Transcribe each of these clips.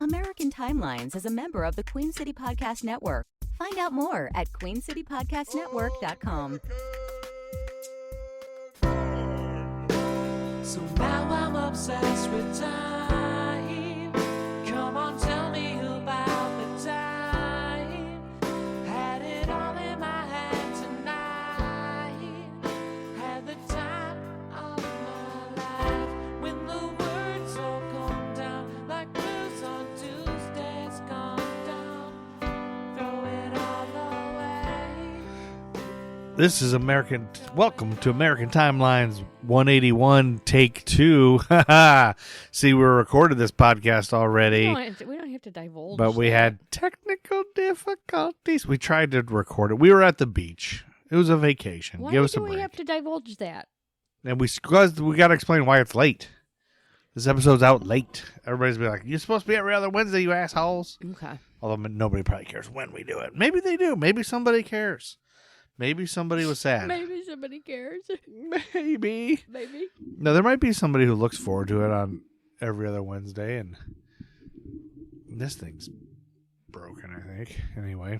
American Timelines is a member of the Queen City Podcast Network. Find out more at queencitypodcastnetwork.com. So now I'm obsessed with time. Come on, tell me about the time. Had it all in my hand tonight. Had the time of my life. When the words all come down like blues on Tuesdays come down. Throw it all away. This is American. Welcome to American Timelines 181, take 2. See, we recorded this podcast already. We don't have to divulge. But we had technical difficulties. We tried to record it. We were at the beach. It was a vacation. Why Give us a do we break. have to divulge that? And we got to explain why it's late. This episode's out late. Everybody's be like, "You're supposed to be every other Wednesday, you assholes." Okay. Although nobody probably cares when we do it. Maybe they do. Maybe somebody cares. Maybe somebody was sad. Maybe somebody cares. Maybe. Maybe. No, there might be somebody who looks forward to it on every other Wednesday, and this thing's broken, I think. Anyway,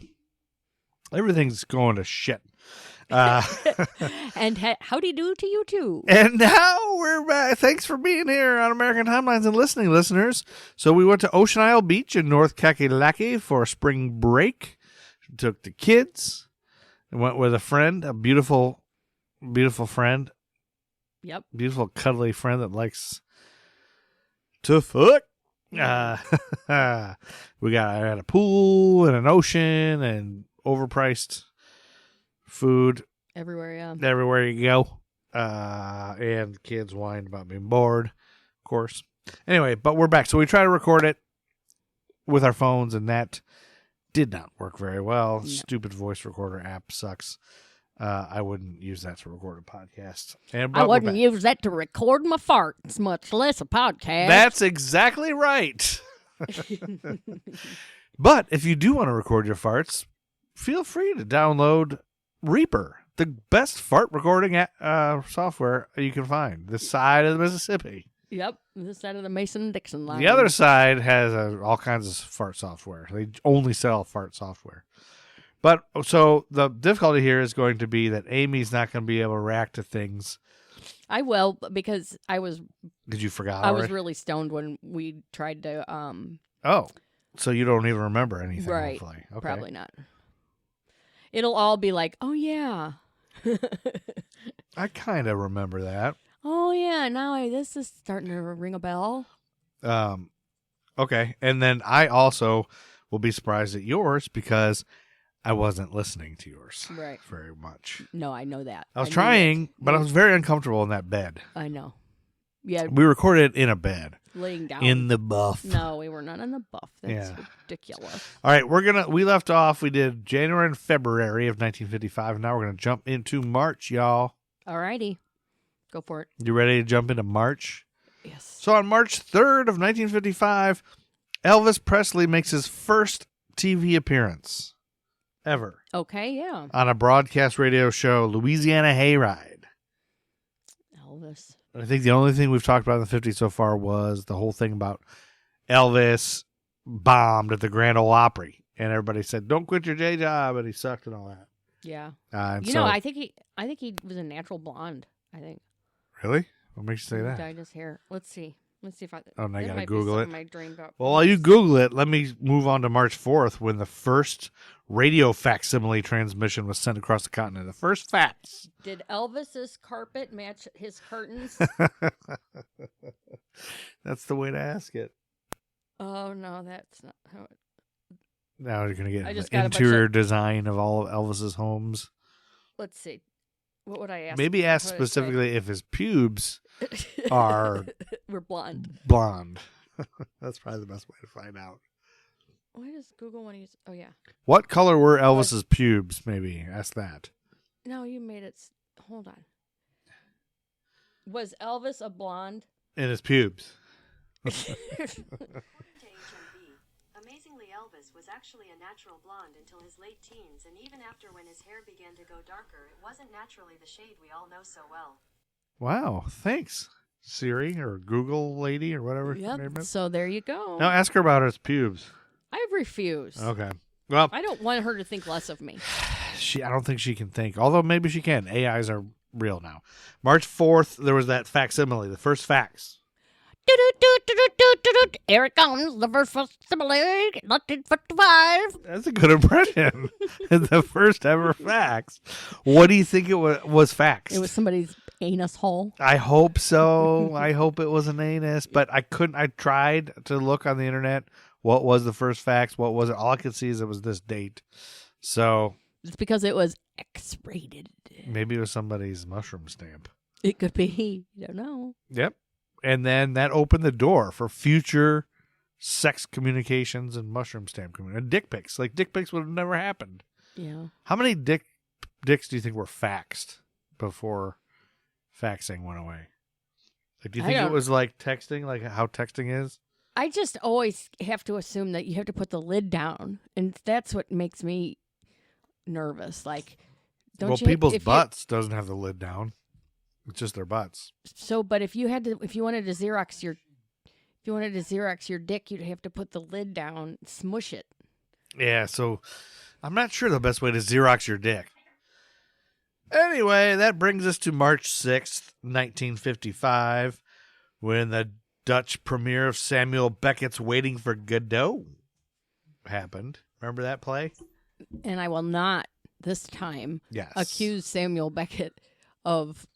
everything's going to shit. And howdy do to you too. And now we're back. Thanks for being here on American Timelines and listening, listeners. So we went to Ocean Isle Beach in North Kakalaki for spring break. Took the kids. And went with a friend, a beautiful, beautiful friend. Yep. Beautiful, cuddly friend that likes to fuck. We had a pool and an ocean and overpriced food Everywhere, yeah. everywhere you go. And kids whined about being bored, of course. Anyway, but we're back. So we try to record it with our phones, and that did not work very well. No. Stupid voice recorder app sucks. I wouldn't use that to record a podcast. I wouldn't use that to record my farts, much less a podcast. That's exactly right. But if you do want to record your farts, feel free to download Reaper, the best fart recording software you can find this side of the Mississippi. Yep. This side of the Mason-Dixon line. The other side has all kinds of fart software. They only sell fart software. But so the difficulty here is going to be that Amy's not going to be able to react to things. I will, because I was Because you forgot I was already? really stoned when we tried to Oh, so you don't even remember anything, right. hopefully. Okay. Probably not. It'll all be like, oh yeah. I kind of remember that. Oh yeah, now this is starting to ring a bell. Okay. And then I also will be surprised at yours because I wasn't listening to yours Right. very much. No, I know that. I was knew trying, it. but I was very uncomfortable in that bed. I know. Yeah, We recorded in a bed. laying down. In the buff. No, we were not in the buff. That's Yeah. ridiculous. All right, we left off. We did January and February of 1955. Now we're going to jump into March, y'all. Alrighty. Go for it. You ready to jump into March? Yes. So on March 3rd of 1955, Elvis Presley makes his first TV appearance ever Okay, yeah. on a broadcast radio show, Louisiana Hayride. Elvis. I think the only thing we've talked about in the 50s so far was the whole thing about Elvis bombed at the Grand Ole Opry. And everybody said, don't quit your day job. And he sucked and all that. Yeah. And You know, I think he was a natural blonde. I think. Really? What makes you say He that? dyed his hair. Let's see if I. Oh, now you that gotta might be Google it. something I dreamed about. Well, while you Google it, let me move on to March 4th when the first radio facsimile transmission was sent across the continent. The first fax. Did Elvis's carpet match his curtains? That's the way to ask it. Oh no, that's not how it. Now you're going to I get just the got a bunch interior of- design of all of Elvis's homes. Let's see. What would I ask? Maybe ask What would I say? specifically if his pubes are We're blonde. blonde. That's probably the best way to find out. Why does Google want to use? Oh yeah. What color were Elvis's pubes? Maybe ask that. No, you made it. Hold on. Was Elvis a blonde? And his pubes. According to HMV, amazingly Elvis was actually a natural blonde until his late teens, and even after when his hair began to go darker, it wasn't naturally the shade we all know so well. Wow, thanks. Siri or Google lady or whatever. her name Yep. is. So there you go. Now ask her about her pubes. I refuse. Okay. Well, I don't want her to think less of me. I don't think she can think. Although maybe she can. AIs are real now. March 4th, there was that facsimile, the first fax. Here it comes, the first facsimile, 1955. That's a good impression. The first ever fax. What do you think it was faxed? It was somebody's anus hole. I hope so. I hope it was an anus, but I couldn't. I tried to look on the internet. What was the first fax? What was it? All I could see is it was this date. So It's because it was X-rated. maybe it was somebody's mushroom stamp. It could be. You don't know. Yep. And then that opened the door for future sex communications and mushroom stamp communication. Dick pics. Like dick pics would have never happened. Yeah. How many dicks do you think were faxed before faxing went away? Like, do you think it was like texting, like how texting is? I just always have to assume that you have to put the lid down, and that's what makes me nervous. Like, don't you? People's butts doesn't have the lid down. It's just their butts. So, but if you wanted to Xerox your dick, you'd have to put the lid down, smush it. Yeah, so I'm not sure the best way to Xerox your dick. Anyway, that brings us to March 6th, 1955, when the Dutch premiere of Samuel Beckett's Waiting for Godot happened. Remember that play? And I will not this time accuse Samuel Beckett of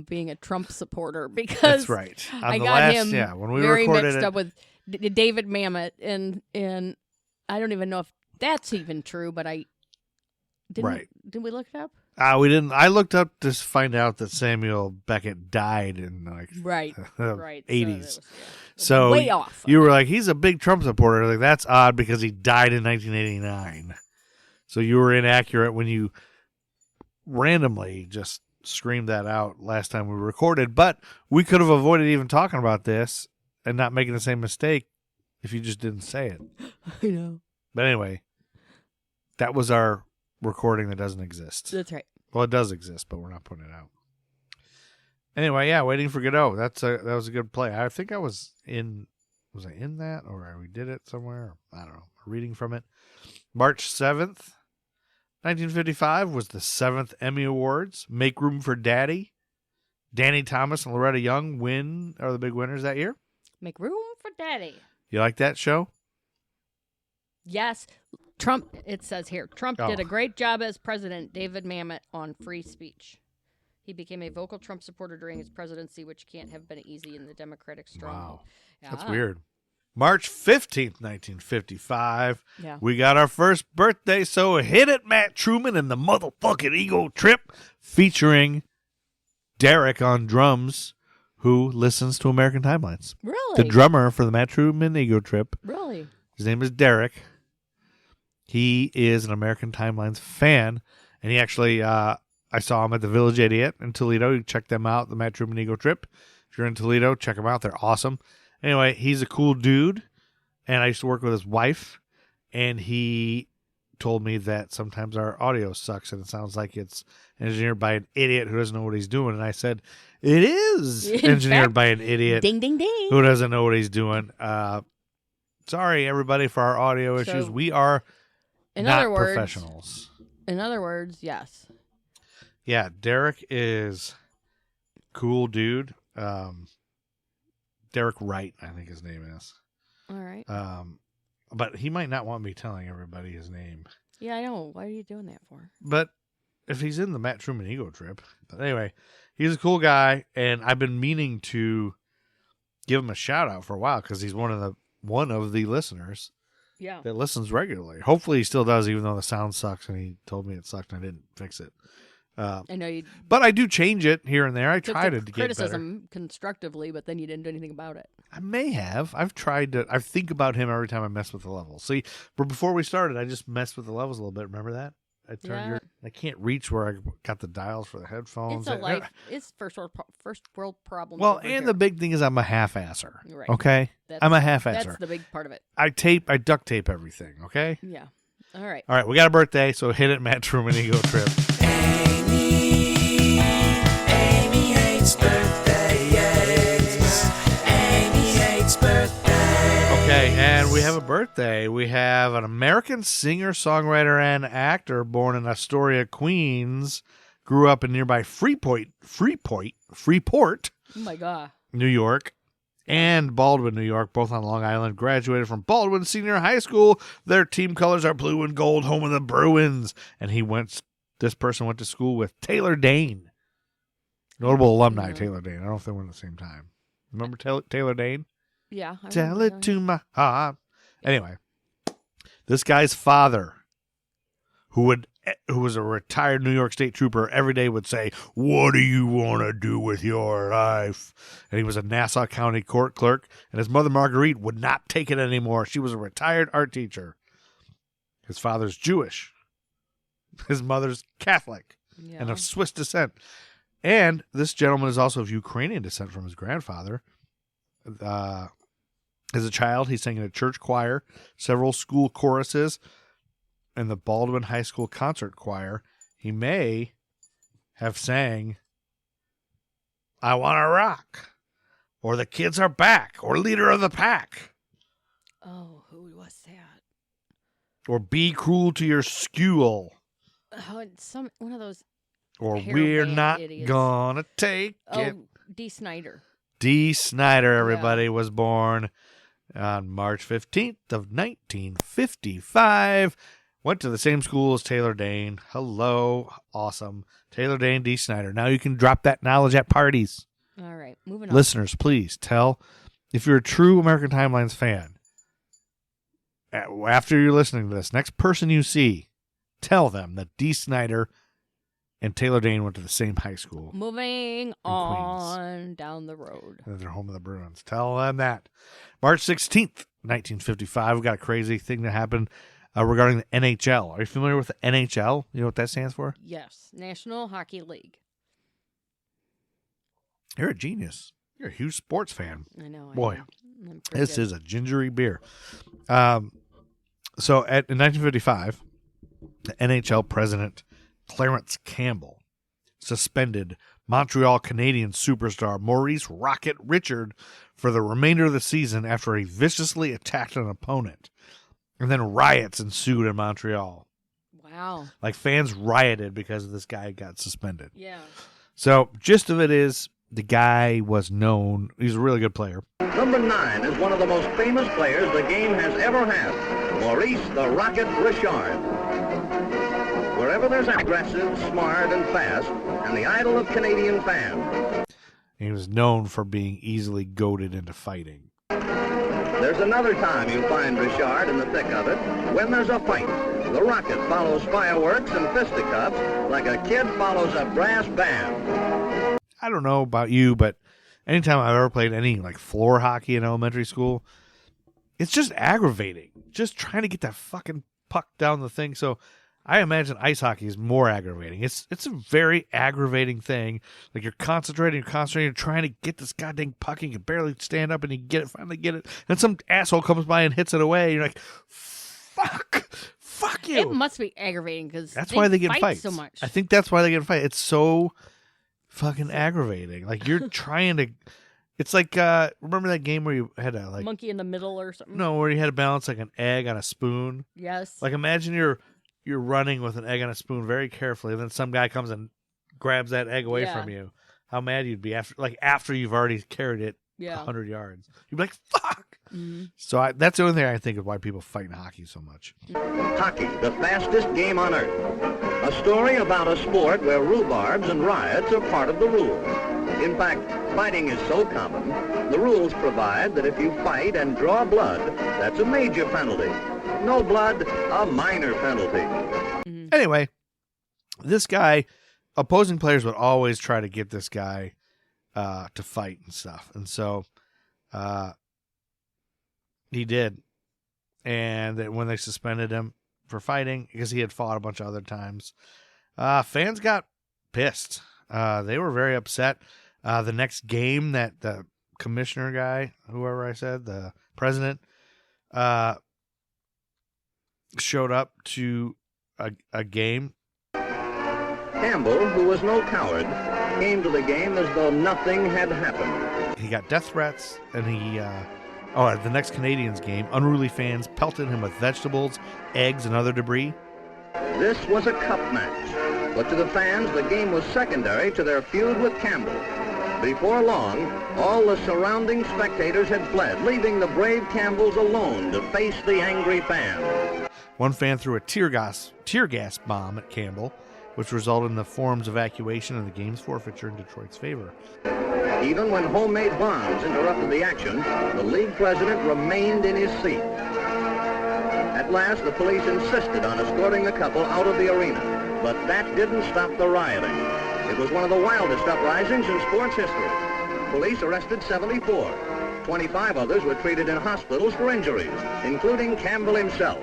being a Trump supporter because that's right. I got him when we very recorded mixed up with David Mamet, and I don't even know if that's even true, but I didn't. Right. Did we look it up? We didn't. I looked up to find out that Samuel Beckett died in like right. 80s. So way off. You were like, he's a big Trump supporter. Like, that's odd because he died in 1989. So you were inaccurate when you randomly just screamed that out last time we recorded. But we could have avoided even talking about this and not making the same mistake if you just didn't say it. I know. But anyway, that was our recording that doesn't exist. That's right. Well, it does exist, but we're not putting it out. Anyway, yeah, Waiting for Godot. That was a good play. I think I was in that, or we did it somewhere? I don't know. Reading from it. March 7th, 1955 was the 7th Emmy Awards. Make Room for Daddy. Danny Thomas and Loretta Young are the big winners that year. Make room for Daddy. You like that show? Yes. Trump, it says here, Trump did a great job as president, David Mamet, on free speech. He became a vocal Trump supporter during his presidency, which can't have been easy in the Democratic stronghold. Wow. That's weird. March 15th, 1955. Yeah. We got our first birthday, so hit it, Matt Truman and the motherfucking Ego Trip, featuring Derek on drums, who listens to American Timelines. Really? The drummer for the Matt Truman Ego Trip. Really? His name is Derek. He is an American Timelines fan, and he actually, I saw him at the Village Idiot in Toledo. You check them out, the Matt Truman Ego Trip. If you're in Toledo, check them out. They're awesome. Anyway, he's a cool dude, and I used to work with his wife, and he told me that sometimes our audio sucks, and it sounds like it's engineered by an idiot who doesn't know what he's doing. And I said, it is engineered by an idiot ding, ding, ding. who doesn't know what he's doing. Sorry, everybody, for our audio issues. We are not professionals. In other words, yes. Yeah, Derek is cool dude. Derek Wright, I think his name is. All right. But he might not want me telling everybody his name. Yeah, I know. Why are you doing that for? But if he's in the Matt Truman Ego Trip. But anyway, he's a cool guy, and I've been meaning to give him a shout out for a while because he's one of the listeners. Yeah. That listens regularly. Hopefully he still does, even though the sound sucks, and he told me it sucked and I didn't fix it. I know you. But I do change it here and there. I try to get criticism better. constructively, but then you didn't do anything about it. I may have. I've tried to. I think about him every time I mess with the levels. See, but before we started, I just messed with the levels a little bit. Remember that? I turned I can't reach where I got the dials for the headphones. It's first world problem. Well, and the big thing is I'm a half-asser. Right. Okay? I'm a half-asser. That's the big part of it. I duct tape everything, okay? Yeah. All right. All right, we got a birthday, so hit it, Matt Truman Ego Trip. Amy hates birthdays. we have a birthday. We have an American singer, songwriter, and actor born in Astoria, Queens. Grew up in nearby Freeport, Oh my God. New York, and Baldwin, New York, both on Long Island. Graduated from Baldwin Senior High School. Their team colors are blue and gold, home of the Bruins. And this person went to school with Taylor Dane. Notable alumni, Taylor Dane. I don't know if they went at the same time. Remember Taylor Dane? Yeah. I Tell remember it that. to my heart. Anyway, this guy's father, who was a retired New York State trooper, every day would say, "What do you want to do with your life?" And he was a Nassau County court clerk, and his mother, Marguerite, would not take it anymore. She was a retired art teacher. His father's Jewish. His mother's Catholic Yeah. and of Swiss descent. And this gentleman is also of Ukrainian descent from his grandfather. As a child, he sang in a church choir, several school choruses, and the Baldwin High School concert choir. He may have sang "I Wanna Rock," or "The Kids Are Back," or "Leader of the Pack," Oh, who was that? or "Be Cruel to Your School," Oh, it's one of those. or Hair "We're band Not idiots. Gonna Take It." Oh, Dee Snider. Dee Snider, everybody, was born on March 15th of 1955. Went to the same school as Taylor Dane. Hello. Awesome. Taylor Dane, Dee Snider. Now you can drop that knowledge at parties. All right, moving on. Listeners, please tell, if you're a true American Timelines fan, after you're listening to this, next person you see, tell them that Dee Snider and Taylor Dane went to the same high school. Moving on down the road. And they're home of the Bruins. Tell them that. March 16th, 1955, we got a crazy thing that happened regarding the NHL. Are you familiar with the NHL? You know what that stands for? Yes, National Hockey League. You're a genius. You're a huge sports fan. I know. Boy, I'm pretty this good. is a gingery beer. So in 1955, the NHL president Clarence Campbell suspended Montreal Canadiens superstar Maurice "Rocket" Richard for the remainder of the season after he viciously attacked an opponent. And then riots ensued in Montreal. Wow. Like, fans rioted because this guy got suspended. Yeah. So, gist of it is, the guy was known. He's a really good player. Number 9 is one of the most famous players the game has ever had, Maurice the Rocket Richard. Wherever there's aggressive, smart, and fast, and the idol of Canadian fans. He was known for being easily goaded into fighting. There's another time you find Richard in the thick of it, when there's a fight. The Rocket follows fireworks and fisticuffs like a kid follows a brass band. I don't know about you, but anytime I've ever played any like floor hockey in elementary school, it's just aggravating. Just trying to get that fucking puck down the thing. So I imagine ice hockey is more aggravating. It's a very aggravating thing. Like, you're concentrating, you're trying to get this goddamn puck, and you can barely stand up, and you finally get it. And some asshole comes by and hits it away. You're like, fuck you. It must be aggravating because That's why they get fight fights so much. I think that's why they get in fight. It's so fucking aggravating. Like, you're trying to. It's like, remember that game where you had a monkey in the middle or something. No, where you had to balance like an egg on a spoon. Yes. Like, imagine you're running with an egg on a spoon very carefully, and then some guy comes and grabs that egg away from you. How mad you'd be after you've already carried it 100 yards. You'd be like, fuck. Mm-hmm. So that's the only thing I think of why people fight in hockey so much. Hockey, the fastest game on earth. A story about a sport where rhubarbs and riots are part of the rules. In fact, fighting is so common, the rules provide that if you fight and draw blood, that's a major penalty. No blood, a minor penalty. Mm-hmm. Anyway, this guy, opposing players would always try to get this guy to fight and stuff. And so he did. And when they suspended him for fighting, because he had fought a bunch of other times, fans got pissed. They were very upset. The next game that the commissioner guy, whoever I said, the president, showed up to a game. Campbell, who was no coward, came to the game as though nothing had happened. He got death threats, and Oh, at the next Canadiens game, unruly fans pelted him with vegetables, eggs, and other debris. This was a cup match, but to the fans, the game was secondary to their feud with Campbell. Before long, all the surrounding spectators had fled, leaving the brave Campbells alone to face the angry fans. One fan threw a tear gas bomb at Campbell, which resulted in the forum's evacuation and the game's forfeiture in Detroit's favor. Even when homemade bombs interrupted the action, the league president remained in his seat. At last, the police insisted on escorting the couple out of the arena, but that didn't stop the rioting. It was one of the wildest uprisings in sports history. Police arrested 74. 25 others were treated in hospitals for injuries, including Campbell himself.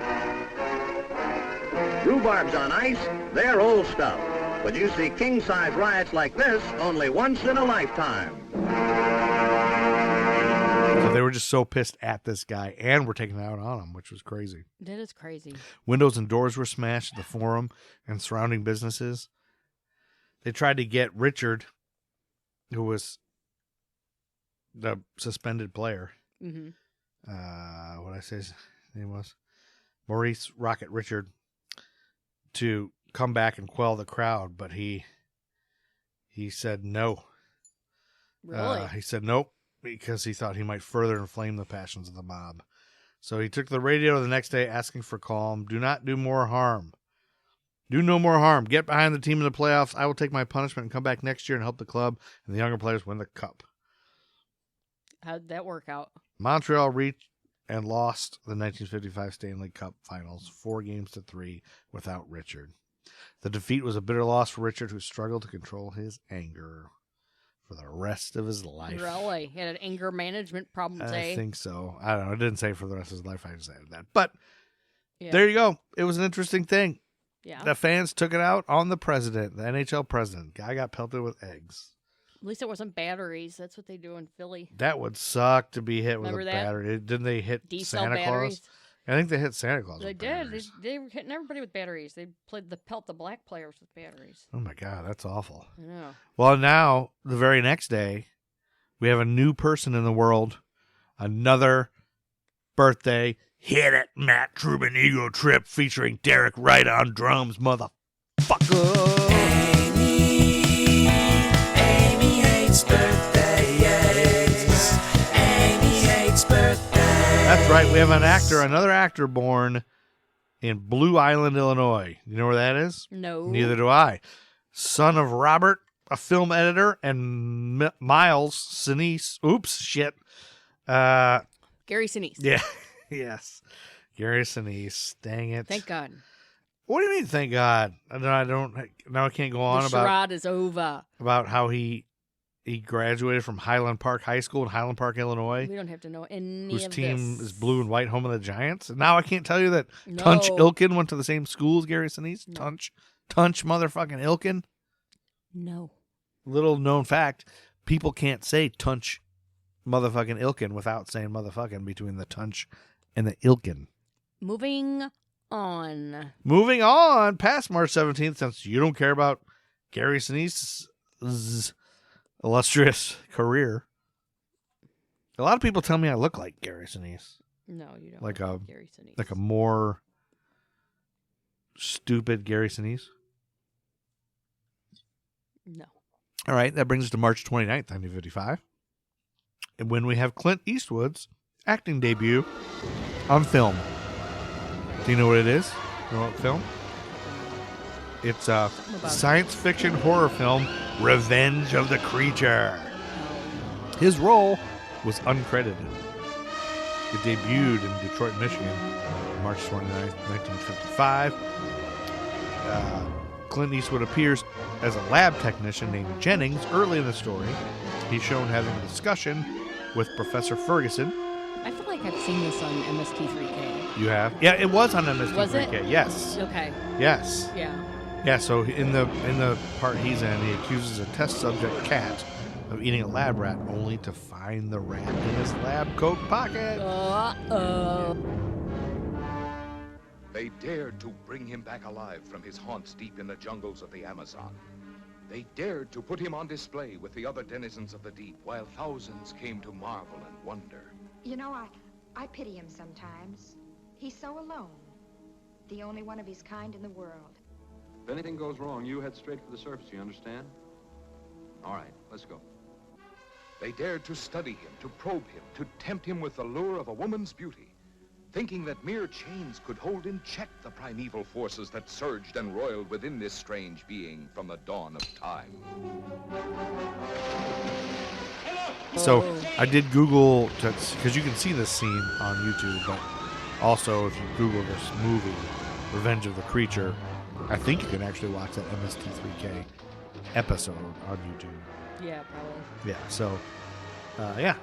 Rhubarbs on ice, they're old stuff. But you see king-size riots like this only once in a lifetime. So they were just so pissed at this guy and were taking it out on him, which was crazy. That is crazy. Windows and doors were smashed at the forum and surrounding businesses. They tried to get Richard, who was the suspended player. Mm-hmm. What did I say his name was? Maurice Rocket Richard, to come back and quell the crowd, but he said no. Really? He said nope, because he thought he might further inflame the passions of the mob. So he took the radio the next day asking for calm. Do not do more harm. Do no more harm. Get behind the team in the playoffs. I will take my punishment and come back next year and help the club and the younger players win the cup. How'd that work out? Montreal reached and lost the 1955 Stanley Cup Finals 4-3 without Richard. The defeat was a bitter loss for Richard, who struggled to control his anger for the rest of his life. Really? He had an anger management problem, I think so. I don't know. It didn't say for the rest of his life. I just added that. But yeah. There you go. It was an interesting thing. Yeah. The fans took it out on the president, the NHL president. Guy got pelted with eggs. At least it wasn't batteries. That's what they do in Philly. That would suck to be hit Remember with a that? battery. Didn't they hit D-cell Santa batteries? Claus? I think they hit Santa Claus. They with did. batteries. They were hitting everybody with batteries. They played the black players with batteries. Oh my God, that's awful. I know. Well, now, the very next day, we have a new person in the world. Another birthday. Hit it, Matt Trubin Ego Trip featuring Derek Wright on drums, motherfucker. Amy hates birthdays. Amy hates birthdays. That's right. We have another actor born in Blue Island, Illinois. You know where that is? No. Neither do I. Son of Robert, a film editor, and Miles Sinise. Oops, shit. Gary Sinise. Yeah. Yes. Gary Sinise. Dang it. Thank God. What do you mean, thank God? I can't go on The about charade is over. how he graduated from Highland Park High School in Highland Park, Illinois. We don't have to know any Whose of team this. is blue and white, home of the Giants. And now I can't tell you that No. Tunch Ilkin went to the same school as Gary Sinise. No. Tunch motherfucking Ilkin. No. Little known fact, people can't say Tunch motherfucking Ilkin without saying motherfucking between the Tunch and the Ilkin. Moving on. Moving on past March 17th, since you don't care about Gary Sinise's illustrious career. A lot of people tell me I look like Gary Sinise. No, you don't. Like look Gary Sinise. Like a more stupid Gary Sinise. No. All right, that brings us to March 29th, 1955. And when we have Clint Eastwood's acting debut on film. Do you know what it is? You know what film? It's a science fiction horror film, Revenge of the Creature. His role was uncredited. It debuted in Detroit, Michigan, March 29th, 1955. Clint Eastwood appears as a lab technician named Jennings early in the story. He's shown having a discussion with Professor Ferguson. I feel like I've seen this on MST3K. You have? Yeah, it was on MST3K. Was it? Yes. Okay. Yes. Yeah. Yeah, so in the part he's in, he accuses a test subject, Cat, of eating a lab rat only to find the rat in his lab coat pocket. They dared to bring him back alive from his haunts deep in the jungles of the Amazon. They dared to put him on display with the other denizens of the deep, while thousands came to marvel and wonder. You know, I pity him sometimes. He's so alone. The only one of his kind in the world. If anything goes wrong, you head straight for the surface, you understand? All right, let's go. They dared to study him, to probe him, to tempt him with the lure of a woman's beauty, thinking that mere chains could hold in check the primeval forces that surged and roiled within this strange being from the dawn of time. So I did Google, because you can see this scene on YouTube, but also if you Google this movie, Revenge of the Creature, I think you can actually watch that MST3K episode on YouTube. Yeah, probably. Yeah, so, yeah.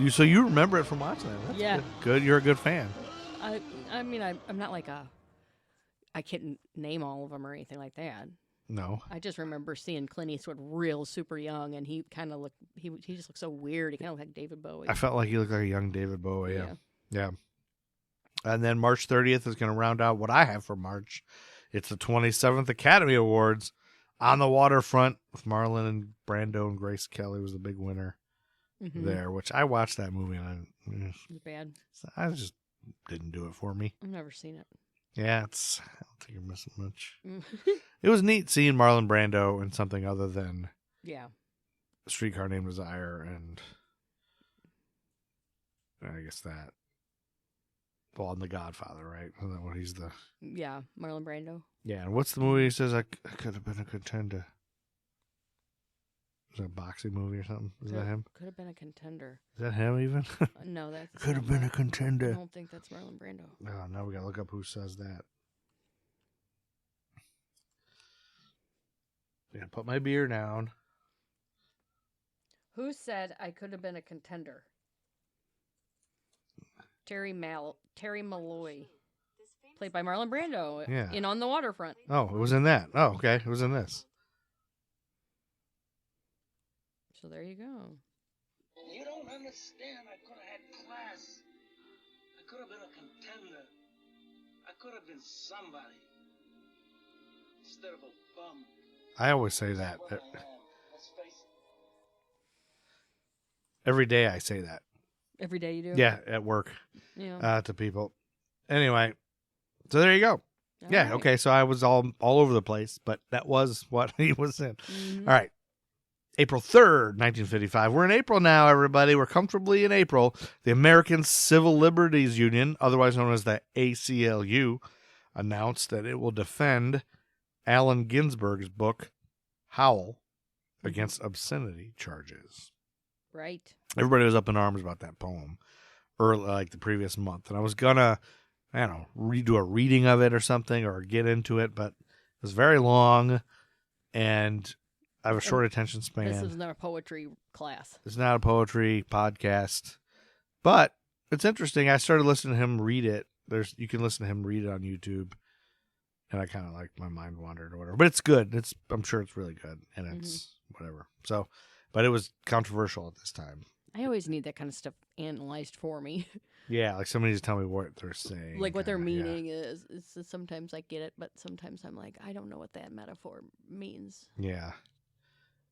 So you remember it from watching it. That's Yeah. Good. You're a good fan. I mean, I'm not like I can't name all of them or anything like that. No. I just remember seeing Clint Eastwood real super young, and he kind of looked, he just looked so weird. He kind of looked like David Bowie. I felt like he looked like a young David Bowie. Yeah. And then March 30th is going to round out what I have for March. It's the 27th Academy Awards on the waterfront with Marlon and Brando, and Grace Kelly was the big winner there, which I watched that movie and It's bad. I just didn't do it for me. I've never seen it. Yeah, I don't think you're missing much. It was neat seeing Marlon Brando in something other than Yeah. Streetcar Named Desire and I guess that. Well, and The Godfather, right? Isn't that what he's the... Yeah, Marlon Brando. Yeah, and what's the movie he says, I could have been a contender? Is that a boxing movie or something? Is that him? Could have been a contender. Is that him even? No, that's... Could have been a I contender. don't think that's Marlon Brando. Oh, now we got to look up who says that. Yeah, put my beer down. Who said I could have been a contender? Terry Malloy, played by Marlon Brando in On the Waterfront. Oh, it was in that. Oh, okay. It was in this. So there you go. You don't understand. I could have had class. I could have been a contender. I could have been somebody. Instead of a bum. I always say that. Let's face it. Every day I say that. Every day you do? Yeah, at work. Yeah. To people. Anyway, so there you go. Yeah, right. okay, so I was all over the place, but that was what he was in. Mm-hmm. All right. April 3rd, 1955. We're in April now, everybody. We're comfortably in April. The American Civil Liberties Union, otherwise known as the ACLU, announced that it will defend Allen Ginsberg's book, Howl, against obscenity charges. Right. Everybody was up in arms about that poem early, like the previous month. And I was going to, I don't know, redo a reading of it or something or get into it, but it was very long and I have a short attention span. This is not a poetry class. It's not a poetry podcast, but it's interesting. I started listening to him read it. You can listen to him read it on YouTube, and I kind of like my mind wandered or whatever. But it's good. I'm sure it's really good, and it's whatever. So, but it was controversial at this time. I always need that kind of stuff analyzed for me. Yeah, like somebody just tell me what they're saying, like what their meaning is. It's just, sometimes I get it, but sometimes I'm like, I don't know what that metaphor means. Yeah.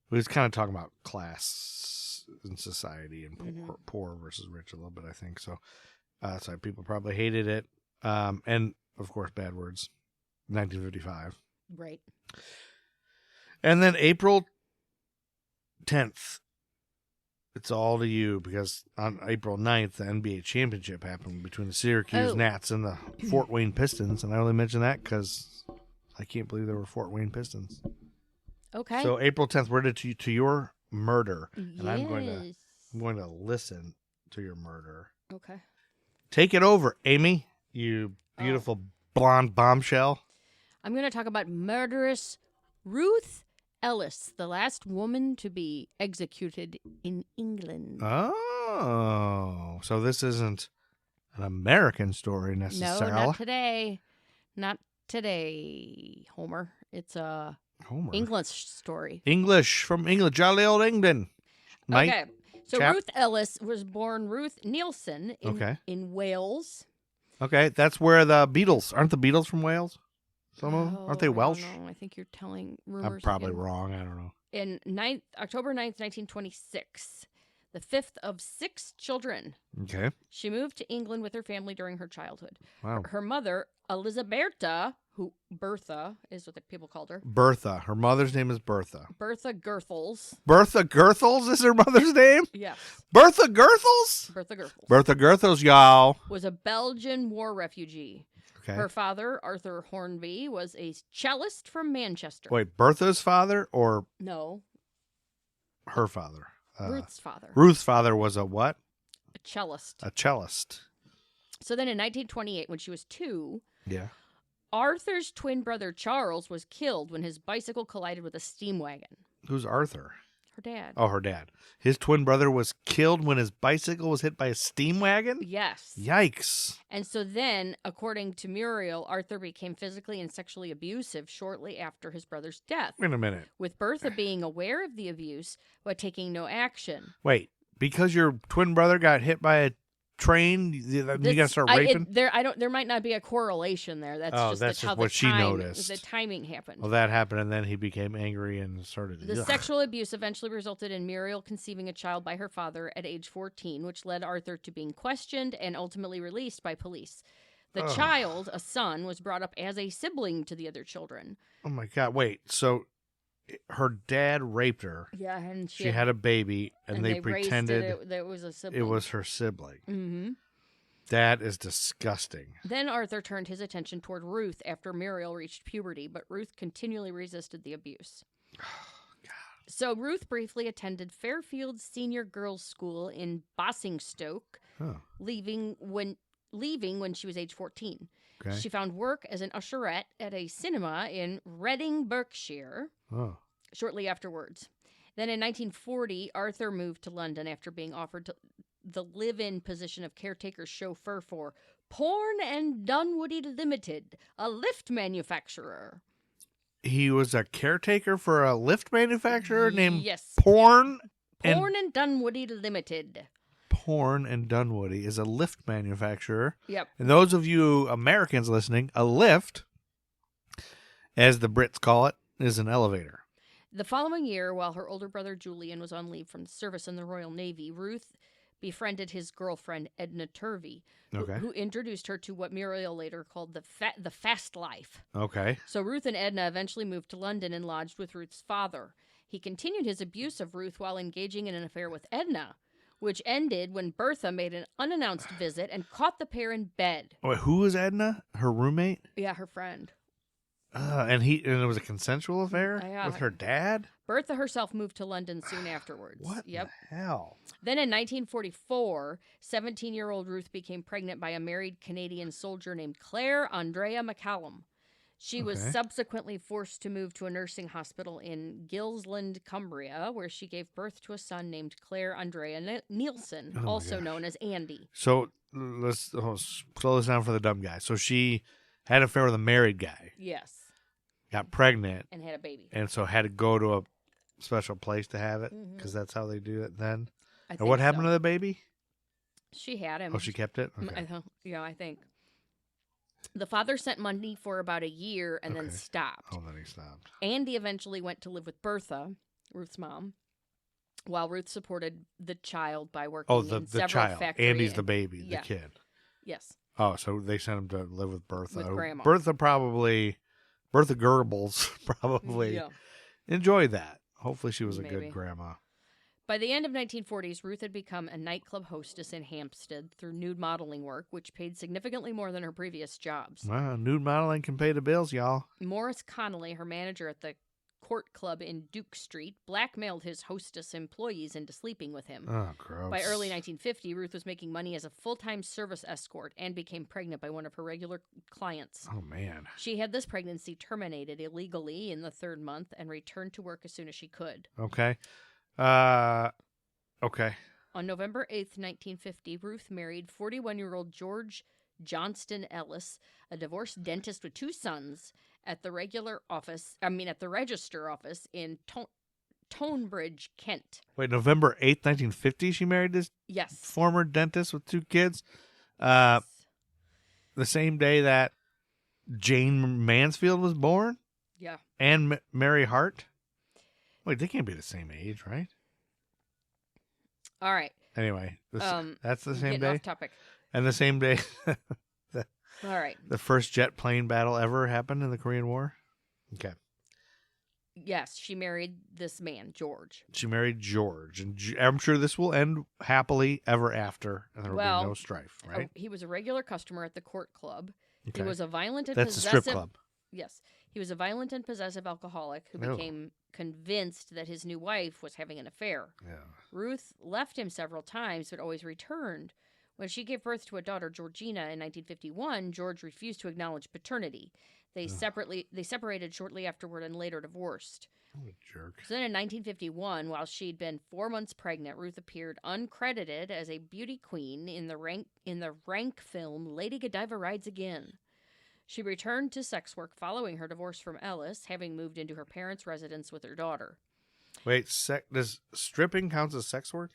We was kind of talking about class in society and poor versus rich a little bit, I think. So that's why people probably hated it. And, of course, bad words. 1955. Right. And then April 10th, it's all to you because on April 9th, the NBA championship happened between the Syracuse Nats and the Fort Wayne Pistons. And I only mention that because I can't believe there were Fort Wayne Pistons. Okay. So April 10th, we're to your murder, and yes. I'm going to listen to your murder. Okay. Take it over, Amy, you beautiful blonde bombshell. I'm going to talk about murderous Ruth Ellis, the last woman to be executed in England. Oh, so this isn't an American story necessarily. No, not today. Not today, Homer. It's a English story. English from England, jolly old England. Okay. So Ruth Ellis was born Ruth Nielsen in Wales. Okay, that's where the Beatles, aren't the Beatles from Wales? Some of them? Aren't they Welsh? No, I think you're telling rumors. I'm probably wrong. I don't know. In October 9th, 1926, the fifth of 6 children. Okay. She moved to England with her family during her childhood. Wow. Her mother, Elizabetha, who Bertha is what the people called her. Bertha. Her mother's name is Bertha. Bertha Goethals. Bertha Goethals is her mother's name? Yes. Bertha Goethals? Bertha Goethals. Bertha Goethals, y'all. Was a Belgian war refugee. Okay. Her father, Arthur Hornby, was a cellist from Manchester. Wait, Bertha's father or No, her father? Ruth's father. Ruth's father was a what? A cellist. A cellist. So then in 1928, when she was 2, Yeah. Arthur's twin brother Charles was killed when his bicycle collided with a steam wagon. Who's Arthur? Her dad. Oh, her dad. His twin brother was killed when his bicycle was hit by a steam wagon? Yes. Yikes. And so then, according to Muriel, Arthur became physically and sexually abusive shortly after his brother's death, Wait a minute. with Bertha being aware of the abuse but taking no action. Wait, because your twin brother got hit by a train, you got to start raping? There might not be a correlation there. That's that's how just what she noticed. The timing happened. Well, that happened, and then he became angry and started... The sexual abuse eventually resulted in Muriel conceiving a child by her father at age 14, which led Arthur to being questioned and ultimately released by police. The child, a son, was brought up as a sibling to the other children. Oh, my God. Wait, so her dad raped her. Yeah, and She had a baby, and they pretended it was a sibling. it was her sibling. Mm-hmm. That is disgusting. Then Arthur turned his attention toward Ruth after Muriel reached puberty, but Ruth continually resisted the abuse. So Ruth briefly attended Fairfield Senior Girls' School in Basingstoke, leaving when she was age 14. Okay. She found work as an usherette at a cinema in Reading, Berkshire, shortly afterwards. Then in 1940, Arthur moved to London after being offered the live-in position of caretaker chauffeur for Porn and Dunwoody Limited, a lift manufacturer. He was a caretaker for a lift manufacturer named Yes. Porn and Dunwoody Limited. Porn and Dunwoody is a lift manufacturer. Yep. And those of you Americans listening, a lift, as the Brits call it, is an elevator. The following year, while her older brother Julian was on leave from service in the Royal Navy, Ruth befriended his girlfriend Edna Turvey, who introduced her to what Muriel later called the fast life. Okay. So Ruth and Edna eventually moved to London and lodged with Ruth's father. He continued his abuse of Ruth while engaging in an affair with Edna, which ended when Bertha made an unannounced visit and caught the pair in bed. Wait, who was Edna? Her roommate? Yeah, her friend. And it was a consensual affair with her dad? Bertha herself moved to London soon afterwards. What the hell? Then in 1944, 17-year-old Ruth became pregnant by a married Canadian soldier named Claire Andrea McCallum. She was subsequently forced to move to a nursing hospital in Gilsland, Cumbria, where she gave birth to a son named Claire Andrea Nielsen, also known as Andy. So let's slow this down for the dumb guy. So she had an affair with a married guy. Yes. Got pregnant. And had a baby. And so had to go to a special place to have it because that's how they do it then. And what happened to the baby? She had him. Oh, she kept it? Okay. I think. The father sent money for about a year and then stopped. Oh, then he stopped. Andy eventually went to live with Bertha, Ruth's mom, while Ruth supported the child by working in several child. factory. Andy's the baby, the kid. Yes. Oh, so they sent him to live with Bertha. With Grandma. Bertha Goebbels probably enjoyed that. Hopefully she was a good grandma. By the end of 1940s, Ruth had become a nightclub hostess in Hampstead through nude modeling work, which paid significantly more than her previous jobs. Wow, nude modeling can pay the bills, y'all. Maurice Connolly, her manager at the Court Club in Duke Street, blackmailed his hostess employees into sleeping with him. Oh, gross. By early 1950, Ruth was making money as a full-time service escort and became pregnant by one of her regular clients. Oh, man. She had this pregnancy terminated illegally in the 3rd month and returned to work as soon as she could. Okay. Okay. On November 8th, 1950, Ruth married 41-year-old George Johnston Ellis, a divorced dentist with 2 sons, at the register office in Tonebridge, Kent. Wait, November 8th, 1950, she married this former dentist with 2 kids? The same day that Jane Mansfield was born? Yeah. And Mary Hart? Wait, they can't be the same age, right? All right. Anyway, that's the same getting day. Off topic. And the same day, All right. the first jet plane battle ever happened in the Korean War. Okay. Yes, she married this man, George. She married George, and I'm sure this will end happily ever after, and there will be no strife, right? He was a regular customer at the Court Club. Okay. He was a violent and That's possessive. a strip club. Yes, he was a violent and possessive alcoholic who became convinced that his new wife was having an affair. Yeah. Ruth left him several times, but always returned. When she gave birth to a daughter, Georgina, in 1951, George refused to acknowledge paternity. They separated shortly afterward and later divorced. What a jerk. So then in 1951, while she'd been 4 months pregnant, Ruth appeared uncredited as a beauty queen in the rank film Lady Godiva Rides Again. She returned to sex work following her divorce from Ellis, having moved into her parents' residence with her daughter. Wait, does stripping count as sex work?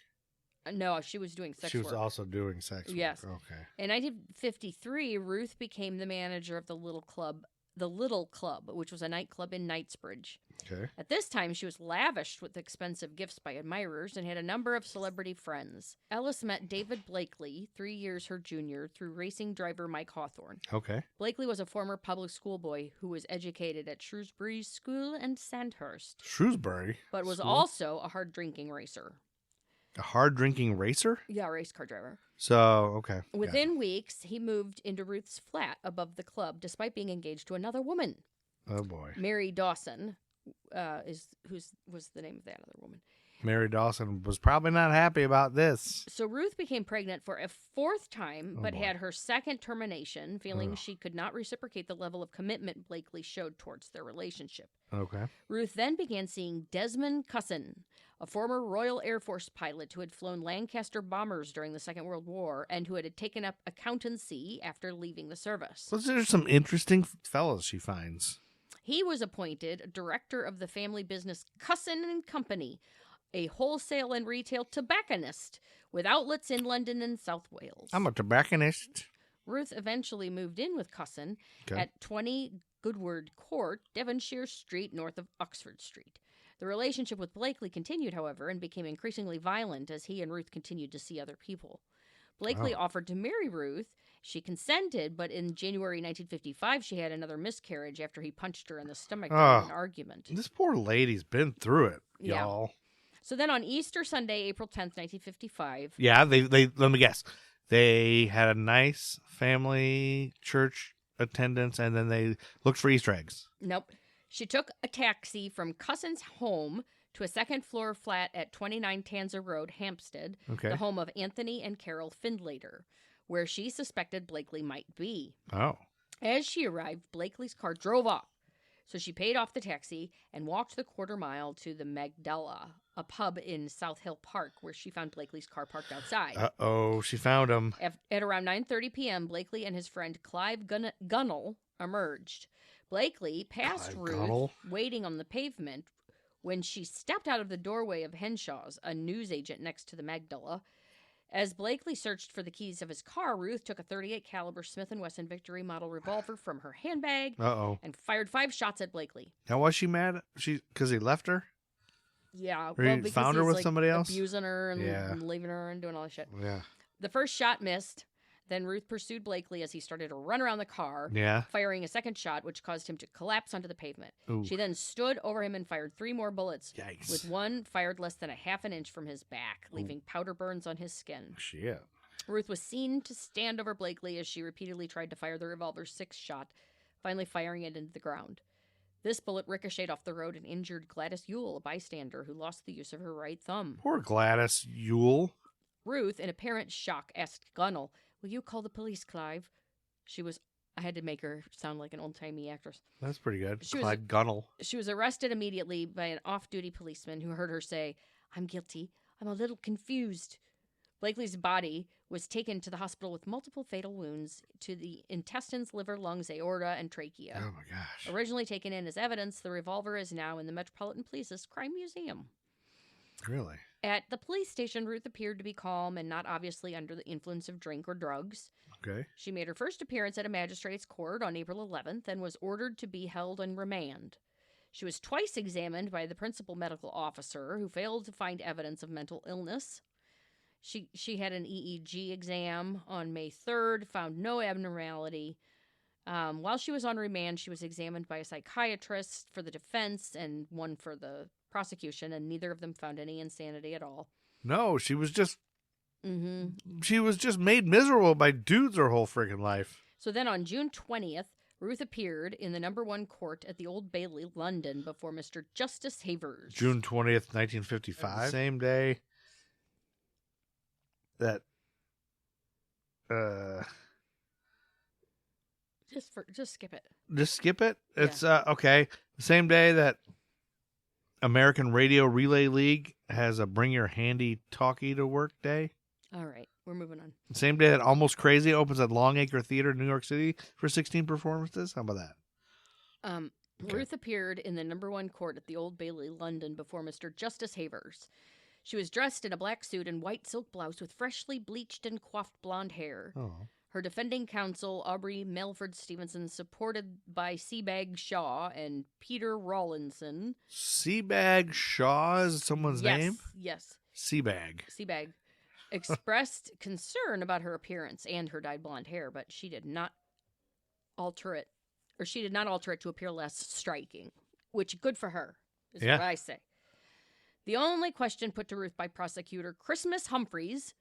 No, she was doing sex work. She was also doing sex work. Yes. Okay. In 1953, Ruth became the manager of the Little Club, which was a nightclub in Knightsbridge. Okay. At this time, she was lavished with expensive gifts by admirers and had a number of celebrity friends. Ellis met David Blakely, 3 years her junior, through racing driver Mike Hawthorne. Okay. Blakely was a former public schoolboy who was educated at Shrewsbury School and Sandhurst. Shrewsbury? But was School? also a hard-drinking racer. A hard-drinking racer? Yeah, race car driver. So, okay. Within weeks, he moved into Ruth's flat above the club, despite being engaged to another woman. Oh, boy. Mary Dawson was the name of that other woman. Mary Dawson was probably not happy about this. So Ruth became pregnant for a 4th time, but had her second termination, feeling she could not reciprocate the level of commitment Blakely showed towards their relationship. Okay. Ruth then began seeing Desmond Cusson, a former Royal Air Force pilot who had flown Lancaster bombers during the Second World War and who had taken up accountancy after leaving the service. Well, there's some interesting fellows she finds. He was appointed director of the family business Cusson and Company, a wholesale and retail tobacconist with outlets in London and South Wales. I'm a tobacconist. Ruth eventually moved in with Cusson at 20 Goodwood Court, Devonshire Street, north of Oxford Street. The relationship with Blakely continued, however, and became increasingly violent as he and Ruth continued to see other people. Blakely offered to marry Ruth. She consented, but in January 1955, she had another miscarriage after he punched her in the stomach during an argument. This poor lady's been through it, y'all. Yeah. So then on Easter Sunday, April 10th, 1955... Yeah, they let me guess. They had a nice family church attendance, and then they looked for Easter eggs. Nope. She took a taxi from Cusson's home to a second-floor flat at 29 Tanza Road, Hampstead, the home of Anthony and Carol Findlater, where she suspected Blakely might be. Oh. As she arrived, Blakely's car drove off. So she paid off the taxi and walked the quarter-mile to the Magdala, a pub in South Hill Park, where she found Blakely's car parked outside. Uh-oh, she found him. At around 9:30 p.m., Blakely and his friend Clive Gunnell emerged. Blakely passed Ruth, waiting on the pavement, when she stepped out of the doorway of Henshaw's, a newsagent next to the Magdala. As Blakely searched for the keys of his car, Ruth took a .38 caliber Smith & Wesson Victory model revolver from her handbag and fired 5 shots at Blakely. Now, was she mad? Because he left her? Yeah. Or he found her with somebody else? Abusing her and leaving her and doing all that shit. Yeah. The first shot missed. Then Ruth pursued Blakely as he started to run around the car, firing a second shot, which caused him to collapse onto the pavement. Ooh. She then stood over him and fired 3 more bullets, Yikes. with one fired less than a half an inch from his back, leaving powder burns on his skin. Shit. Ruth was seen to stand over Blakely as she repeatedly tried to fire the revolver's 6th shot, finally firing it into the ground. This bullet ricocheted off the road and injured Gladys Ewell, a bystander who lost the use of her right thumb. Poor Gladys Ewell. Ruth, in apparent shock, asked Gunnell, "Will you call the police, Clive?" I had to make her sound like an old-timey actress. That's pretty good. Clive Gunnell. She was arrested immediately by an off-duty policeman who heard her say, "I'm guilty. I'm a little confused." Blakely's body was taken to the hospital with multiple fatal wounds to the intestines, liver, lungs, aorta, and trachea. Oh, my gosh. Originally taken in as evidence, the revolver is now in the Metropolitan Police's Crime Museum. Really? At the police station, Ruth appeared to be calm and not obviously under the influence of drink or drugs. Okay. She made her first appearance at a magistrate's court on April 11th and was ordered to be held on remand. She was twice examined by the principal medical officer, who failed to find evidence of mental illness. She had an EEG exam on May 3rd, found no abnormality. While she was on remand, she was examined by a psychiatrist for the defense and one for the prosecution, and neither of them found any insanity at all. No, she was just she was just made miserable by dudes her whole freaking life. So then on June 20th, Ruth appeared in the number 1 court at the Old Bailey, London, before Mr. Justice Havers. June 20th, 1955. Same day that Just skip it. just skip it. Yeah. It's okay. The same day that American Radio Relay League has a Bring Your Handy Talkie to Work day. All right, we're moving on. The same day that Almost Crazy opens at Longacre Theater in New York City for 16 performances. How about that? Okay. Ruth appeared in the number 1 court at the Old Bailey, London, before Mr. Justice Havers. She was dressed in a black suit and white silk blouse with freshly bleached and coiffed blonde hair. Oh. Her defending counsel, Aubrey Melford Stevenson, supported by Seabag Shaw and Peter Rawlinson. Seabag Shaw is someone's name? Yes. Seabag. Seabag expressed concern about her appearance and her dyed blonde hair, but she did not alter it to appear less striking, which good for her, is what I say. The only question put to Ruth by prosecutor Christmas Humphreys.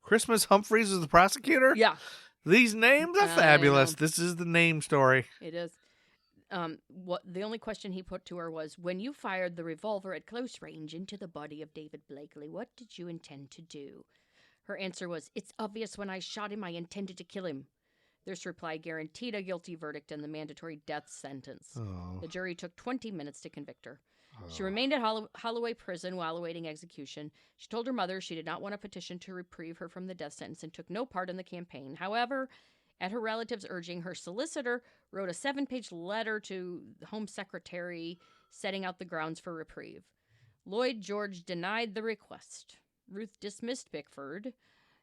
Christmas Humphreys is the prosecutor? Yeah. These names are fabulous. This is the name story. It is. The only question he put to her was, when you fired the revolver at close range into the body of David Blakely, what did you intend to do? Her answer was, it's obvious when I shot him, I intended to kill him. This reply guaranteed a guilty verdict and the mandatory death sentence. Oh. The jury took 20 minutes to convict her. She remained at Holloway Prison while awaiting execution. She told her mother she did not want a petition to reprieve her from the death sentence and took no part in the campaign. However, at her relatives' urging, her solicitor wrote a 7-page letter to the Home Secretary setting out the grounds for reprieve. Lloyd George denied the request. Ruth dismissed Bickford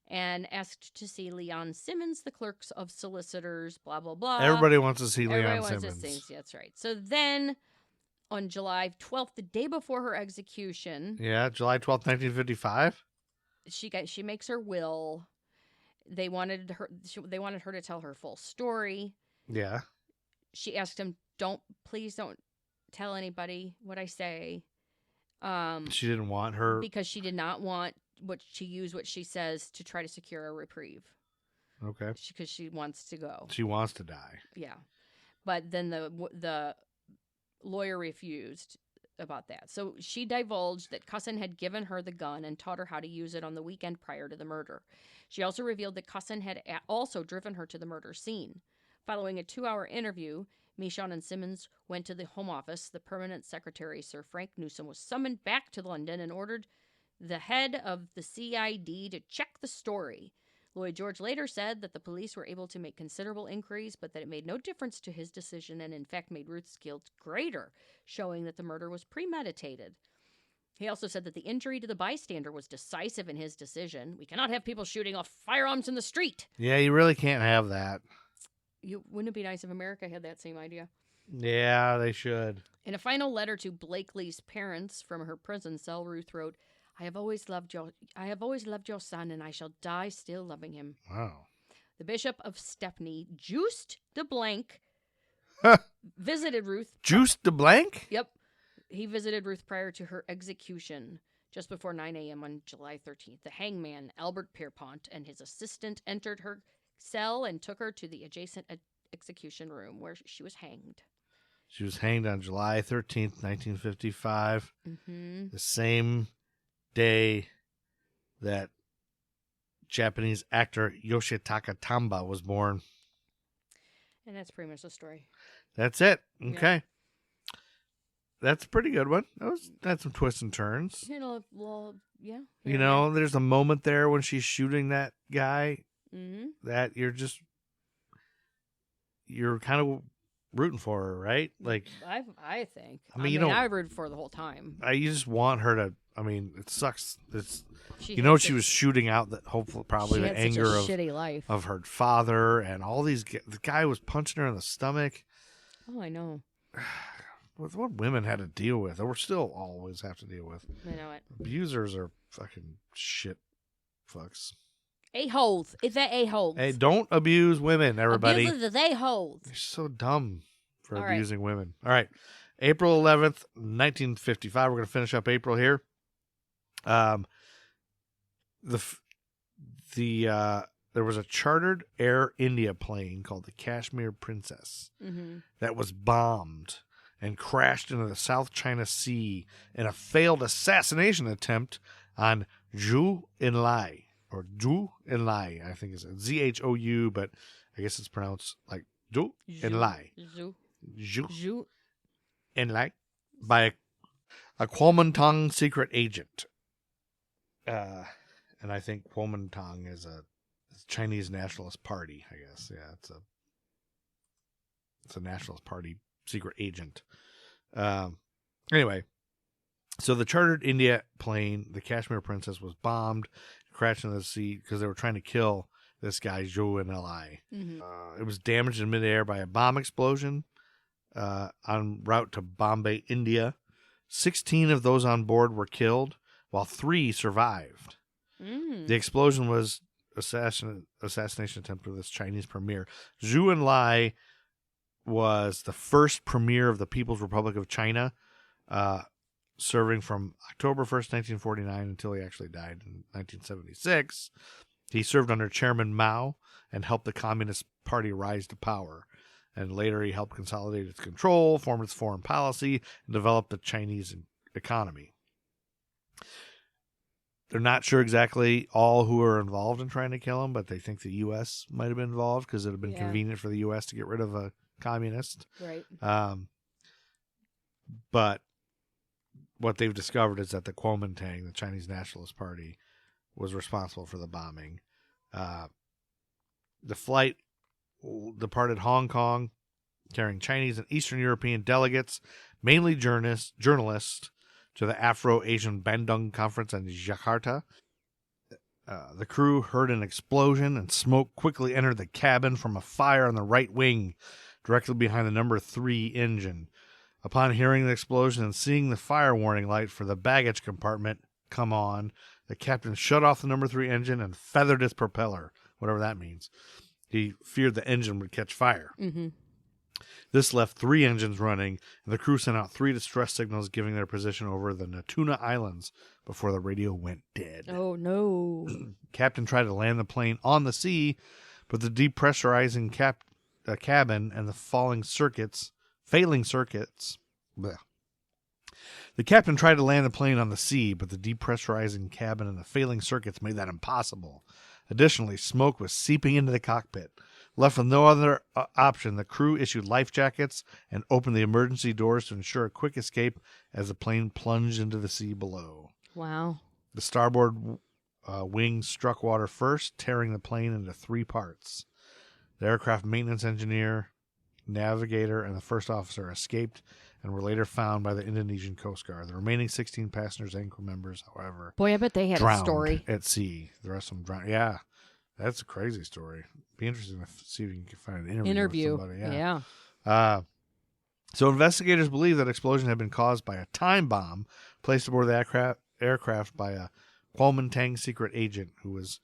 and asked to see Leon Simmons, the clerks of solicitors, blah, blah, blah. Everybody wants to see Everybody Leon wants Simmons. to see, that's right. So then, on July 12th, the day before her execution... Yeah, July 12th, 1955? She makes her will. They wanted her to tell her full story. Yeah. She asked him, please don't tell anybody what I say. She didn't want her... Because she did not want what she says to try to secure a reprieve. Okay. Because she wants to go. She wants to die. Yeah. But then the lawyer refused about that. So she divulged that Cusson had given her the gun and taught her how to use it on the weekend prior to the murder. She also revealed that Cusson had also driven her to the murder scene. Following a 2-hour interview, Michon and Simmons went to the Home Office. The permanent secretary, Sir Frank Newsom, was summoned back to London and ordered the head of the CID to check the story. Lloyd George later said that the police were able to make considerable inquiries, but that it made no difference to his decision and in fact made Ruth's guilt greater, showing that the murder was premeditated. He also said that the injury to the bystander was decisive in his decision. We cannot have people shooting off firearms in the street. Yeah, you really can't have that. Wouldn't it be nice if America had that same idea? Yeah, they should. In a final letter to Blakely's parents from her prison cell, Ruth wrote, I have always loved your son, and I shall die still loving him. Wow. The Bishop of Stepney, Juiced de Blanc, visited Ruth. Juiced de Blanc? Yep. He visited Ruth prior to her execution, just before 9 a.m. on July 13th. The hangman, Albert Pierpont, and his assistant entered her cell and took her to the adjacent execution room where she was hanged. She was hanged on July 13th, 1955. Mm-hmm. The same day that Japanese actor Yoshitaka Tamba was born. And that's pretty much the story. That's it. Yeah. Okay. That's a pretty good one. Had some twists and turns. Well, yeah. You know, there's a moment there when she's shooting that guy that you're kind of rooting for her, right? Like, I think. I mean, I rooted for her the whole time. You just want her to. I mean, it sucks. She was shooting out that hopefully probably the anger such a shitty life. of her father and all these. The guy was punching her in the stomach. Oh, I know. With what women had to deal with, or still always have to deal with. I know it. Abusers are fucking shit folks. A-holes. It's that A-holes. Hey, don't abuse women, everybody. Abusers is A-holes. You're so dumb for All right. abusing women. All right. April 11th, 1955. We're going to finish up April here. There was a chartered Air India plane called the Kashmir Princess that was bombed and crashed into the South China Sea in a failed assassination attempt on Zhou Enlai, or Zhou Enlai, I think it's Zhou, but I guess it's pronounced like Zhou Enlai. Zhou Enlai, by a Kuomintang secret agent. And I think Kuomintang is a Chinese Nationalist Party, I guess. Yeah, it's a Nationalist Party secret agent. Anyway, so the chartered India plane, the Kashmir Princess, was bombed, crashed into the sea because they were trying to kill this guy, Zhou Enlai. It was damaged in midair by a bomb explosion en route to Bombay, India. 16 of those on board were killed, while 3 survived. The explosion was assassination attempt of this Chinese premier. Zhou Enlai was the first premier of the People's Republic of China, serving from October 1st, 1949 until he actually died in 1976. He served under Chairman Mao and helped the Communist Party rise to power. And later he helped consolidate its control, form its foreign policy, and develop the Chinese economy. They're not sure exactly all who are involved in trying to kill him, but they think the U.S. might have been involved because it would have been convenient for the U.S. to get rid of a communist. Right. But what they've discovered is that the Kuomintang, the Chinese Nationalist Party, was responsible for the bombing. The flight departed Hong Kong, carrying Chinese and Eastern European delegates, mainly journalists, to the Afro-Asian Bandung Conference in Jakarta. The crew heard an explosion, and smoke quickly entered the cabin from a fire on the right wing, directly behind the number 3 engine. Upon hearing the explosion and seeing the fire warning light for the baggage compartment come on, the captain shut off the number 3 engine and feathered its propeller, whatever that means. He feared the engine would catch fire. This left 3 engines running, and the crew sent out 3 distress signals giving their position over the Natuna Islands before the radio went dead. Oh, no. Captain tried to land the plane on the sea, but the depressurizing cabin and the failing circuits. Bleh. The captain tried to land the plane on the sea, but the depressurizing cabin and the failing circuits made that impossible. Additionally, smoke was seeping into the cockpit. Left with no other option, the crew issued life jackets and opened the emergency doors to ensure a quick escape as the plane plunged into the sea below. Wow. The starboard wing struck water first, tearing the plane into 3 parts. The aircraft maintenance engineer, navigator, and the first officer escaped and were later found by the Indonesian Coast Guard. The remaining 16 passengers and crew members, however, boy, I bet they had drowned a story at sea. The rest of them drowned. Yeah, that's a crazy story. Be interesting to see if you can find an interview with somebody. Yeah. So investigators believe that explosion had been caused by a time bomb placed aboard the aircraft by a Kuomintang secret agent who was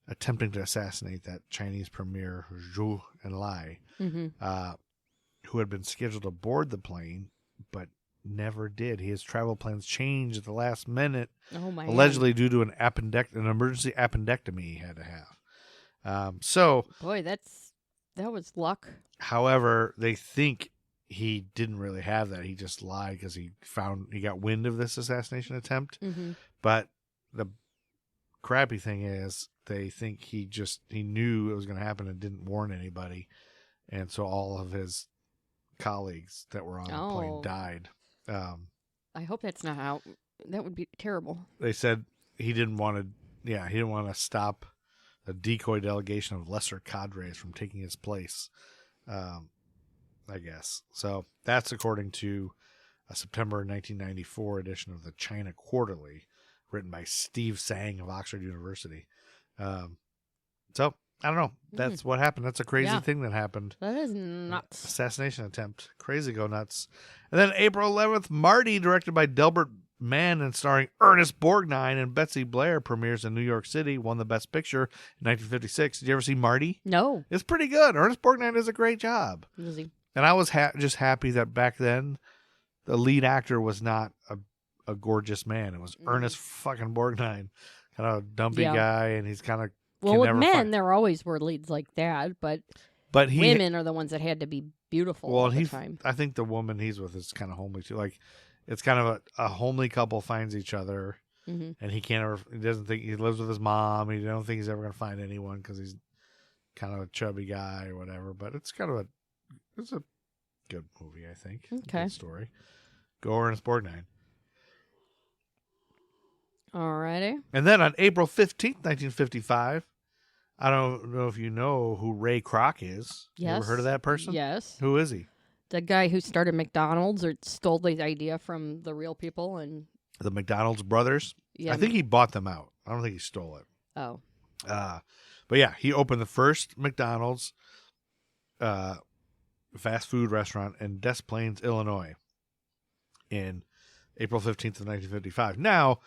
attempting to assassinate that Chinese premier Zhou Enlai, who had been scheduled to board the plane but never did. His travel plans changed at the last minute, allegedly due to an emergency appendectomy he had to have. Boy, that was luck. However, they think he didn't really have that. He just lied because he got wind of this assassination attempt. But the crappy thing is, they think he knew it was going to happen and didn't warn anybody, and so all of his colleagues that were on the plane died. I hope that's not how. That would be terrible. They said he didn't want to stop a decoy delegation of lesser cadres from taking his place, I guess. So that's according to a September 1994 edition of the China Quarterly, written by Steve Sang of Oxford University. So I don't know. That's what happened. That's a crazy thing that happened. That is nuts. Assassination attempt. Crazy go nuts. And then April 11th, Marty, directed by Delbert Man and starring Ernest Borgnine and Betsy Blair premieres in New York City, won the Best Picture in 1956. Did you ever see Marty? No. It's pretty good. Ernest Borgnine does a great job. Is he? And I was just happy that back then the lead actor was not a gorgeous man. It was Ernest fucking Borgnine, kind of a dumpy guy, and he's kind of with men, there always were leads like that, but women are the ones that had to be beautiful all the time. I think the woman he's with is kind of homely too. Like, it's kind of a homely couple finds each other, and he doesn't think he lives with his mom. He don't think he's ever going to find anyone because he's kind of a chubby guy or whatever. But it's a good movie, I think. Okay. Good story. Go Ernest Borgnine. Alrighty. And then on April 15th, 1955, I don't know if you know who Ray Kroc is. Yes. You ever heard of that person? Yes. Who is he? The guy who started McDonald's or stole the idea from the real people and The McDonald's brothers. Yeah. I think he bought them out. I don't think he stole it. Oh. But yeah, he opened the first McDonald's fast food restaurant in Des Plaines, Illinois in April 15th of 1955. Now,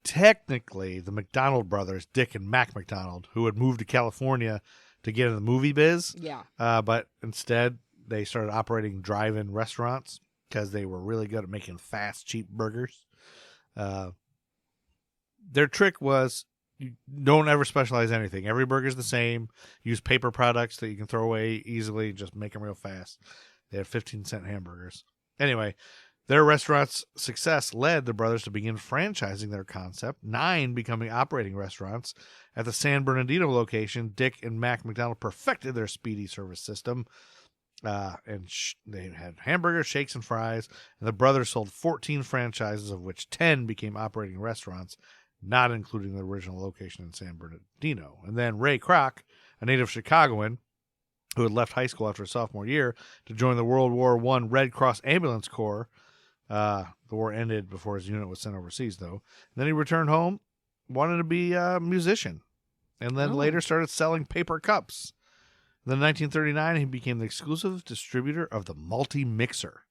technically, the McDonald brothers, Dick and Mac McDonald, who had moved to California to get in the movie biz, but instead they started operating drive-in restaurants because they were really good at making fast, cheap burgers. Their trick was, you don't ever specialize anything. Every burger's the same. Use paper products that you can throw away easily. Just make them real fast. They had 15-cent hamburgers. Anyway, their restaurant's success led the brothers to begin franchising their concept, 9 becoming operating restaurants. At the San Bernardino location, Dick and Mac McDonald perfected their speedy service system. And they had hamburgers, shakes, and fries. And the brothers sold 14 franchises, of which 10 became operating restaurants, not including the original location in San Bernardino. And then Ray Kroc, a native Chicagoan who had left high school after his sophomore year to join the World War I Red Cross Ambulance Corps. The war ended before his unit was sent overseas, though. And then he returned home, wanted to be a musician, and then later started selling paper cups. Then in 1939, he became the exclusive distributor of the Multi-Mixer,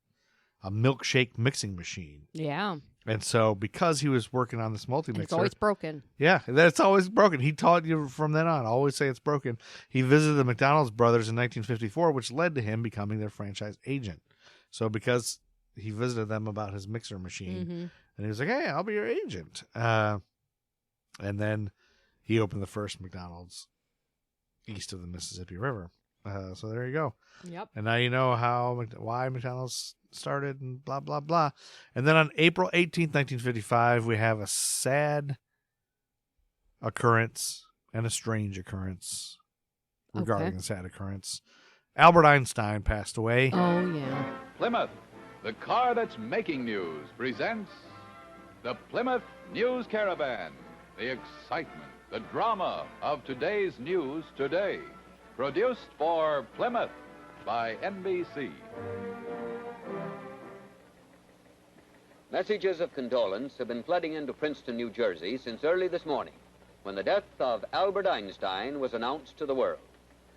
a milkshake mixing machine. Yeah. And so because he was working on this multi-mixer... It's always broken. Yeah, it's always broken. He taught you from then on. Always say it's broken. He visited the McDonald's brothers in 1954, which led to him becoming their franchise agent. So because he visited them about his mixer machine, and he was like, hey, I'll be your agent. And then he opened the first McDonald's east of the Mississippi River. So there you go. Yep. And now you know why McDonald's started and blah, blah, blah. And then on April 18th, 1955, we have a sad occurrence and a strange occurrence regarding the sad occurrence. Albert Einstein passed away. Oh, yeah. Plymouth, the car that's making news, presents the Plymouth News Caravan. The excitement, the drama of today's news today. Produced for Plymouth by NBC. Messages of condolence have been flooding into Princeton, New Jersey since early this morning, when the death of Albert Einstein was announced to the world.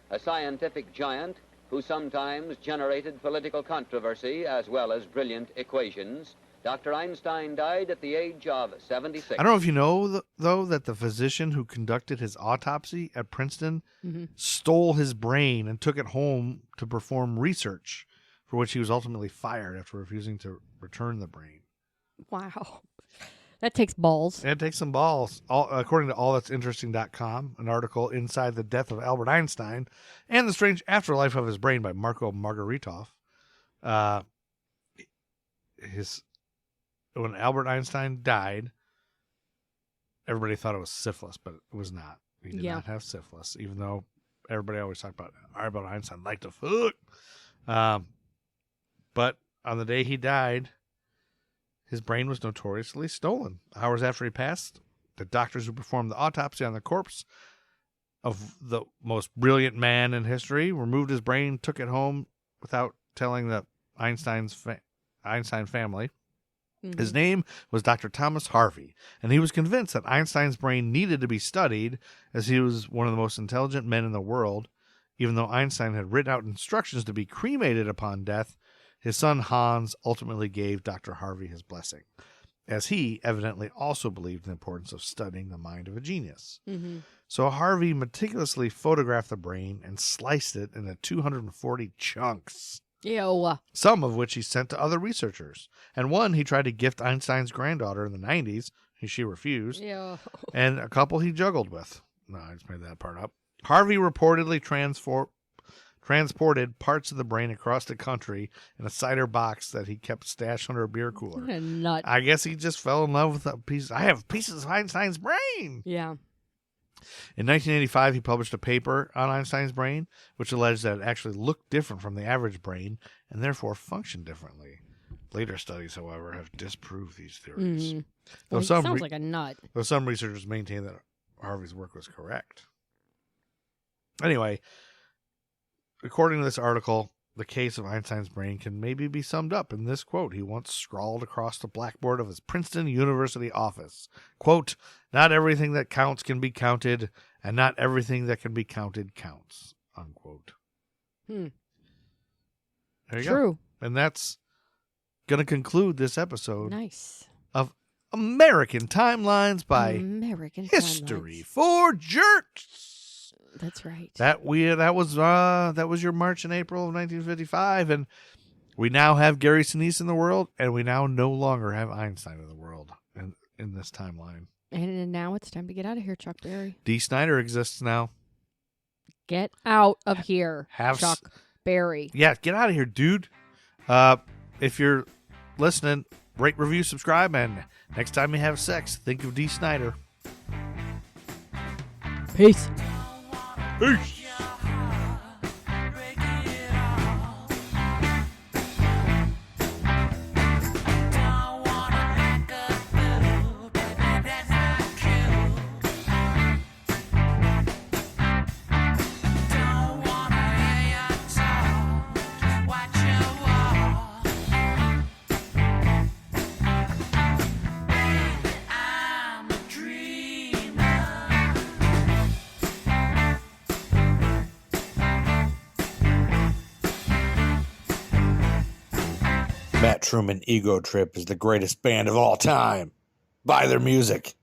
A scientific giant who sometimes generated political controversy as well as brilliant equations, Dr. Einstein died at the age of 76. I don't know if you know, though, that the physician who conducted his autopsy at Princeton stole his brain and took it home to perform research, for which he was ultimately fired after refusing to return the brain. Wow. That takes balls. It takes some balls. According to allthat'sinteresting.com, an article inside the death of Albert Einstein and the strange afterlife of his brain by Marco Margaritov. When Albert Einstein died, everybody thought it was syphilis, but it was not. He did not have syphilis, even though everybody always talked about Albert Einstein liked to fuck. But on the day he died, his brain was notoriously stolen. Hours after he passed, the doctors who performed the autopsy on the corpse of the most brilliant man in history removed his brain, took it home without telling the Einstein family. His name was Dr. Thomas Harvey, and he was convinced that Einstein's brain needed to be studied, as he was one of the most intelligent men in the world. Even though Einstein had written out instructions to be cremated upon death, his son Hans ultimately gave Dr. Harvey his blessing. as he evidently also believed in the importance of studying the mind of a genius. Mm-hmm. So Harvey meticulously photographed the brain and sliced it into 240 chunks. Ew. Some of which he sent to other researchers. And one he tried to gift Einstein's granddaughter in the 90s. She refused. Ew. And a couple he juggled with. No, I just made that part up. Harvey reportedly transported parts of the brain across the country in a cider box that he kept stashed under a beer cooler. What a nut. I guess he just fell in love with a piece. I have pieces of Einstein's brain. Yeah. In 1985, he published a paper on Einstein's brain, which alleged that it actually looked different from the average brain and therefore functioned differently. Later studies, however, have disproved these theories. Mm-hmm. Well, he sounds like a nut. Though some researchers maintain that Harvey's work was correct. Anyway, according to this article, the case of Einstein's brain can maybe be summed up in this quote he once scrawled across the blackboard of his Princeton University office. Quote, "Not everything that counts can be counted, and not everything that can be counted counts." Unquote. Hmm. There you True. go. And that's going to conclude this episode. Nice. Of American Timelines by American History Timelines. for Jerks. That's right. That was your March and April of 1955, and we now have Gary Sinise in the world, and we now no longer have Einstein in the world in this timeline. And now it's time to get out of here, Chuck Berry. Dee Snider exists now. Get out of here, Chuck Berry. Yeah, get out of here, dude. If you're listening, rate, review, subscribe, and next time you have sex, think of Dee Snider. Peace. Peace. Matt Truman Ego Trip is the greatest band of all time. Buy their music.